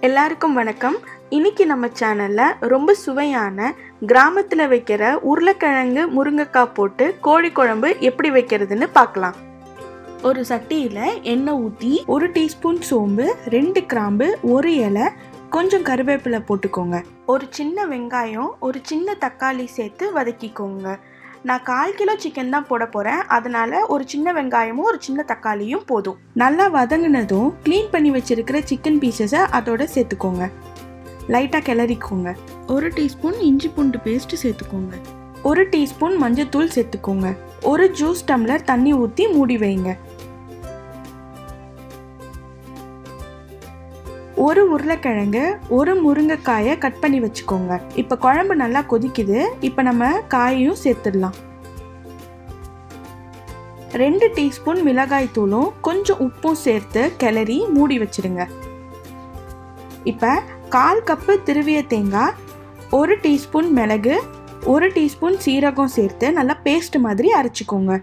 எல்லாருக்கும் வணக்கம். இன்னைக்கு நம்ம சேனல்ல ரொம்ப சுவையான கிராமத்துல வைக்கிற உருளைக்கிழங்கு முருங்கைக்காய் போட்டு கோழி குழம்பு எப்படி வைக்கிறதுன்னு பார்க்கலாம். ஒரு சட்டியில எண்ணெய் ஊற்றி 1 டீஸ்பூன் சோம்பு, 2 கிராம்பு, 1 இலை, கொஞ்சம் கருவேப்பிலை போட்டுக்கோங்க. ஒரு சின்ன வெங்காயம், ஒரு சின்ன தக்காளி சேர்த்து வதக்கிக்கோங்க. நான் 1/4 கிலோ சிக்கன் தான் போட போகிறேன், அதனால ஒரு சின்ன வெங்காயமும் ஒரு சின்ன தக்காளியும் போதும். நல்லா வதங்கினதும் க்ளீன் பண்ணி வச்சிருக்கிற சிக்கன் பீசஸை அதோட சேர்த்துக்கோங்க. லைட்டாக கிளறிக்கோங்க. 1 டீஸ்பூன் இஞ்சி பூண்டு பேஸ்ட் சேர்த்துக்கோங்க. 1 டீஸ்பூன் மஞ்சத்தூள் சேர்த்துக்கோங்க. 1 ஜூஸ் டம்ளர் தண்ணி ஊற்றி மூடி வைங்க. 1 உருளைக்கிழங்கு, 1 முருங்கைக்காயை கட் பண்ணி வச்சுக்கோங்க. இப்போ குழம்பு நல்லா கொதிக்குது. இப்போ நம்ம காயையும் சேர்த்துடலாம். 2 டீஸ்பூன் மிளகாய் தூளும் கொஞ்சம் உப்பும் சேர்த்து கிளறி மூடி வச்சிடுங்க. இப்போ 1/4 கப்பு திருவிய தேங்காய், 1 டீஸ்பூன் மிளகு, 1 டீஸ்பூன் சீரகம் சேர்த்து நல்லா பேஸ்ட் மாதிரி அரைச்சிக்கோங்க.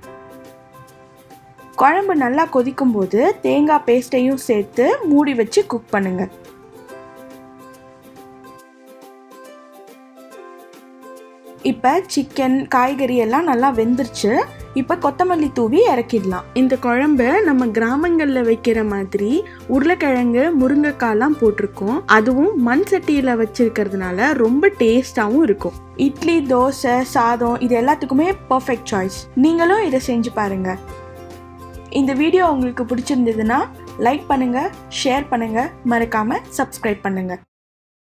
குழம்பு நல்லா கொதிக்கும் போது தேங்காய் பேஸ்ட்டையும் சேர்த்து மூடி வச்சு குக் பண்ணுங்க. இப்போ சிக்கன், காய்கறி எல்லாம் நல்லா வெந்துருச்சு. இப்போ கொத்தமல்லி தூவி இறக்கிடலாம். இந்த குழம்பு நம்ம கிராமங்களில் வைக்கிற மாதிரி உருளைக்கிழங்கு, முருங்கைக்காய்லாம் போட்டிருக்கோம். அதுவும் மண் சட்டியில் வச்சிருக்கிறதுனால ரொம்ப டேஸ்டாகவும் இருக்கும். இட்லி, தோசை, சாதம் இது எல்லாத்துக்குமே பர்ஃபெக்ட் சாய்ஸ். நீங்களும் இதை செஞ்சு பாருங்க. இந்த வீடியோ உங்களுக்கு பிடிச்சிருந்ததுன்னா லைக் பண்ணுங்க, ஷேர் பண்ணுங்க, மறக்காம சப்ஸ்கிரைப் பண்ணுங்க.